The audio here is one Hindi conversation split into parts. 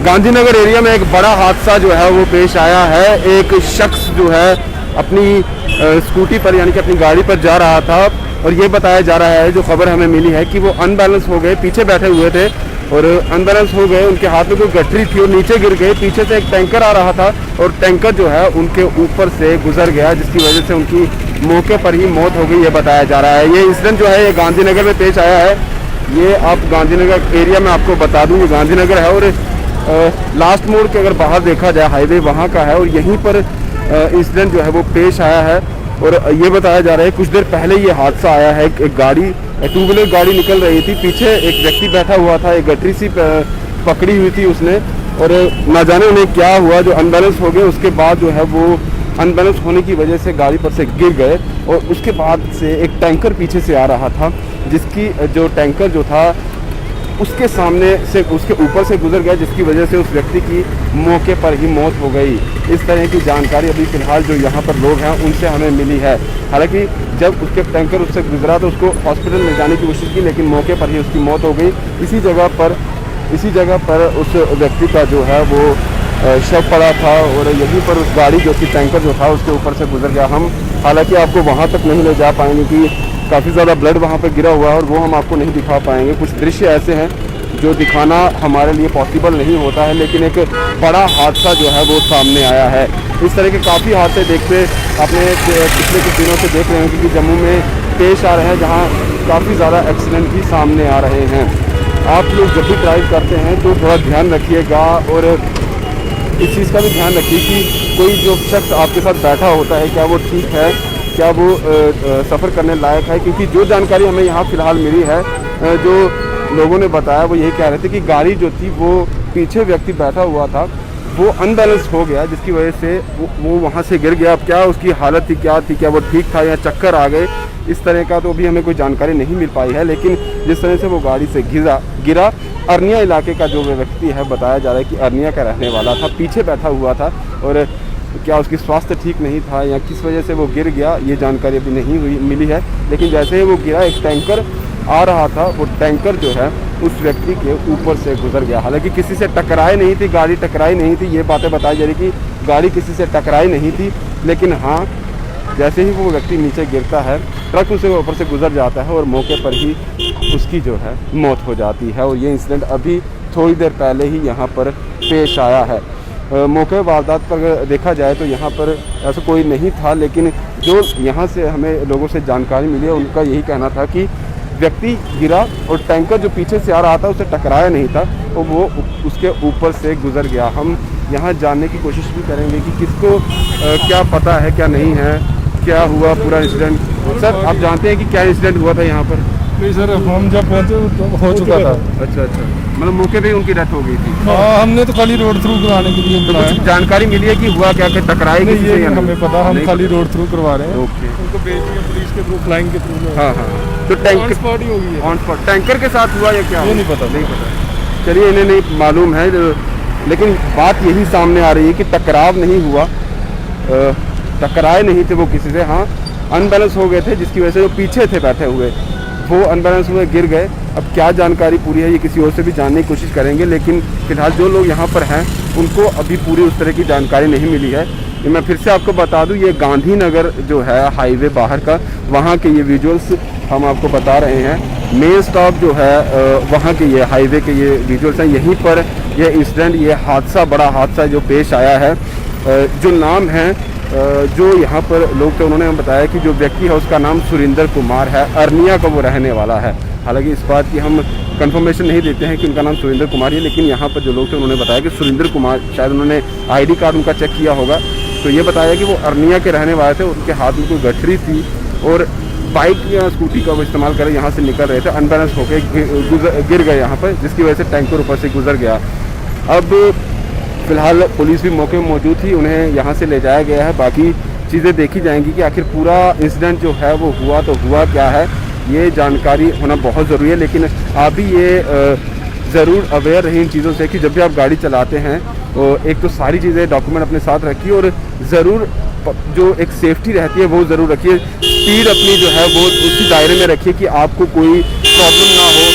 गांधीनगर एरिया में एक बड़ा हादसा जो है वो पेश आया है। एक शख्स जो है अपनी स्कूटी पर यानी कि अपनी गाड़ी पर जा रहा था और ये बताया जा रहा है, जो खबर हमें मिली है कि वो अनबैलेंस हो गए, पीछे बैठे हुए थे और अनबैलेंस हो गए, उनके हाथ में कोई गठरी थी और नीचे गिर गए। पीछे से एक टैंकर आ रहा था और टैंकर जो है उनके ऊपर से गुजर गया, जिसकी वजह से उनकी मौके पर ही मौत हो गई, ये बताया जा रहा है। ये इंसिडेंट जो है ये गांधीनगर में पेश आया है। ये आप गांधीनगर एरिया में आपको बता दूँ, ये गांधीनगर है और लास्ट मोड़ के अगर बाहर देखा जाए हाईवे वहाँ का है और यहीं पर इंसिडेंट जो है वो पेश आया है। और ये बताया जा रहा है कुछ देर पहले ये हादसा आया है। एक गाड़ी, टू व्हीलर गाड़ी निकल रही थी, पीछे एक व्यक्ति बैठा हुआ था, एक गठरी सी पकड़ी हुई थी उसने, और ना जाने उन्हें क्या हुआ, जो अनबैलेंस हो गए। उसके बाद जो है वो अनबैलेंस होने की वजह से गाड़ी पर से गिर गए और उसके बाद से एक टैंकर पीछे से आ रहा था, जिसकी जो टैंकर जो था उसके सामने से, उसके ऊपर से गुजर गया, जिसकी वजह से उस व्यक्ति की मौके पर ही मौत हो गई। इस तरह की जानकारी अभी फ़िलहाल जो यहाँ पर लोग हैं उनसे हमें मिली है। हालांकि जब उसके टैंकर उससे गुजरा तो उसको हॉस्पिटल ले जाने की कोशिश की, लेकिन मौके पर ही उसकी मौत हो गई। इसी जगह पर उस व्यक्ति का जो है वो शव पड़ा था और यहीं पर उस गाड़ी जो थी, टैंकर जो था, उसके ऊपर से गुजर गया। हम हालांकि आपको वहाँ तक नहीं ले जा पाएंगे कि काफ़ी ज़्यादा ब्लड वहाँ पे गिरा हुआ है और वो हम आपको नहीं दिखा पाएंगे। कुछ दृश्य ऐसे हैं जो दिखाना हमारे लिए पॉसिबल नहीं होता है, लेकिन एक बड़ा हादसा जो है वो सामने आया है। इस तरह के काफ़ी हादसे देखते आपने पिछले कुछ दिनों से देख रहे हैं कि जम्मू में पेश आ रहे हैं, जहाँ काफ़ी ज़्यादा एक्सीडेंट भी सामने आ रहे हैं। आप लोग जब भी ड्राइव करते हैं तो थोड़ा ध्यान रखिएगा और इस चीज़ का भी ध्यान रखिए कि कोई जो शख्स आपके साथ बैठा होता है क्या वो ठीक है, क्या वो सफ़र करने लायक है। क्योंकि जो जानकारी हमें यहाँ फ़िलहाल मिली है, जो लोगों ने बताया वो यही कह रहे थे कि गाड़ी जो थी वो पीछे व्यक्ति बैठा हुआ था, वो अनबैलेंस हो गया, जिसकी वजह से वो वहाँ से गिर गया। अब क्या उसकी हालत थी, क्या थी, क्या वो ठीक था या चक्कर आ गए, इस तरह का तो अभी हमें कोई जानकारी नहीं मिल पाई है। लेकिन जिस तरह से वो गाड़ी से गिरा अरनिया इलाके का जो व्यक्ति है, बताया जा रहा है कि अरनिया का रहने वाला था, पीछे बैठा हुआ था और क्या उसकी स्वास्थ्य ठीक नहीं था या किस वजह से वो गिर गया, ये जानकारी अभी नहीं मिली है। लेकिन जैसे ही वो गिरा, एक टैंकर आ रहा था, वो टैंकर जो है उस व्यक्ति के ऊपर से गुजर गया। हालांकि किसी से टकराई नहीं थी, गाड़ी टकराई नहीं थी, ये बातें बताई जा रही कि गाड़ी किसी से टकराई नहीं थी। लेकिन हाँ, जैसे ही वो व्यक्ति नीचे गिरता है, ट्रक उसके ऊपर से गुजर जाता है और मौके पर ही उसकी जो है मौत हो जाती है। और ये इंसिडेंट अभी थोड़ी देर पहले ही यहाँ पर पेश आया है। मौके वारदात पर अगर देखा जाए तो यहाँ पर ऐसा कोई नहीं था, लेकिन जो यहाँ से हमें लोगों से जानकारी मिली है उनका यही कहना था कि व्यक्ति गिरा और टैंकर जो पीछे से आ रहा था उसे टकराया नहीं था और वो उसके ऊपर से गुजर गया। हम यहाँ जानने की कोशिश भी करेंगे कि किसको क्या पता है, क्या नहीं है, क्या हुआ पूरा इंसिडेंट। सर, आप जानते हैं कि क्या इंसिडेंट हुआ था यहाँ पर? नहीं सर, हम जब पहुँचे तो हो चुका था। अच्छा, मतलब मौके पे उनकी डेथ हो गई थी। हाँ, हमने तो खाली रोड थ्रू कराने के लिए बुलाया। कुछ जानकारी मिली है कि हुआ क्या, कि टकराई किसी से या नहीं? हमें पता, हम खाली रोड थ्रू करवा रहे हैं। ओके, उनको भेज दिया पुलिस के थ्रू, फ्लाइंग के थ्रू। हाँ, तो टैंकर स्पॉट ही होगी, ऑन स्पॉट टैंकर के साथ हुआ या क्या? ये नहीं पता। चलिए, इन्हें नहीं मालूम है, लेकिन बात यही सामने आ रही है कि टकराव नहीं हुआ, टकराए नहीं थे वो किसी से। हाँ, अनबैलेंस हो गए थे, जिसकी वजह से जो पीछे थे बैठे हुए वो अनबैलेंस हुए, गिर गए। अब क्या जानकारी पूरी है ये किसी और से भी जानने की कोशिश करेंगे, लेकिन फिलहाल जो लोग यहाँ पर हैं उनको अभी पूरी उस तरह की जानकारी नहीं मिली है। मैं फिर से आपको बता दूँ, ये गांधीनगर जो है हाईवे बाहर का, वहाँ के ये विजुअल्स हम आपको बता रहे हैं। मेन स्टॉप जो है वहाँ के ये हाईवे के ये विजुअल्स हैं। यहीं पर ये इंसिडेंट, ये हादसा, बड़ा हादसा जो पेश आया है। जो नाम है, जो यहाँ पर लोग थे उन्होंने हमें बताया कि जो व्यक्ति है उसका नाम सुरेंद्र कुमार है, अरनिया का वो रहने वाला है। हालांकि इस बात की हम कंफर्मेशन नहीं देते हैं कि उनका नाम सुरेंद्र कुमार है, लेकिन यहाँ पर जो लोग थे उन्होंने बताया कि सुरेंद्र कुमार, शायद उन्होंने आईडी कार्ड उनका चेक किया होगा तो ये बताया कि वो अरनिया के रहने वाले थे। उनके हाथ में कोई गठरी थी और बाइक या स्कूटी का वो इस्तेमाल कर यहाँ से निकल रहे थे, अनबैलेंस होकर गिर गए यहाँ पर, जिसकी वजह से टैंकर ऊपर से गुजर गया। अब फिलहाल पुलिस भी मौके में मौजूद थी, उन्हें यहाँ से ले जाया गया है। बाकी चीज़ें देखी जाएंगी कि आखिर पूरा इंसिडेंट जो है वो हुआ तो हुआ क्या है, ये जानकारी होना बहुत ज़रूरी है। लेकिन आप भी ये ज़रूर अवेयर रहिए इन चीज़ों से कि जब भी आप गाड़ी चलाते हैं तो एक तो सारी चीज़ें, डॉक्यूमेंट अपने साथ रखिए और ज़रूर जो एक सेफ्टी रहती है वो ज़रूर रखिए। स्पीड अपनी जो है वो उसी दायरे में रखिए कि आपको कोई प्रॉब्लम ना हो।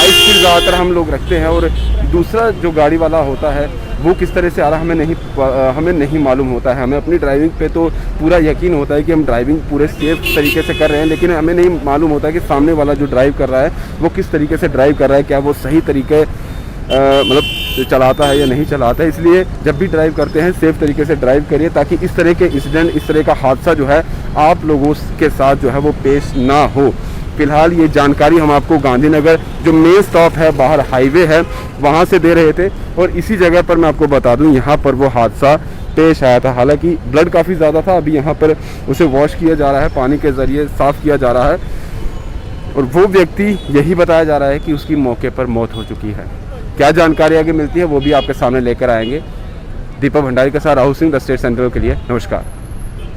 हाई स्पीड ज़्यादातर हम लोग रखते हैं, और दूसरा जो गाड़ी वाला होता है वो किस तरह से आ रहा है हमें नहीं मालूम होता है। हमें अपनी ड्राइविंग पे तो पूरा यकीन होता है कि हम ड्राइविंग पूरे सेफ तरीके से कर रहे हैं, लेकिन हमें नहीं मालूम होता कि सामने वाला जो ड्राइव कर रहा है वो किस तरीके से ड्राइव कर रहा है, क्या वो सही तरीके मतलब चलाता है या नहीं चलाता है। इसलिए जब भी ड्राइव करते हैं सेफ तरीके से ड्राइव करिए, ताकि इस तरह के इंसिडेंट, इस तरह का हादसा जो है आप लोगों के साथ जो है वो पेश ना हो। फिलहाल ये जानकारी हम आपको गांधीनगर जो मेन स्टॉप है, बाहर हाईवे है, वहाँ से दे रहे थे, और इसी जगह पर मैं आपको बता दूं यहाँ पर वो हादसा पेश आया था। हालांकि ब्लड काफ़ी ज़्यादा था, अभी यहाँ पर उसे वॉश किया जा रहा है, पानी के ज़रिए साफ़ किया जा रहा है, और वो व्यक्ति यही बताया जा रहा है कि उसकी मौके पर मौत हो चुकी है। क्या जानकारी आगे मिलती है वो भी आपके सामने लेकर आएंगे। दीपक भंडारी के साथ Rahul Singh, the state central के लिए नमस्कार।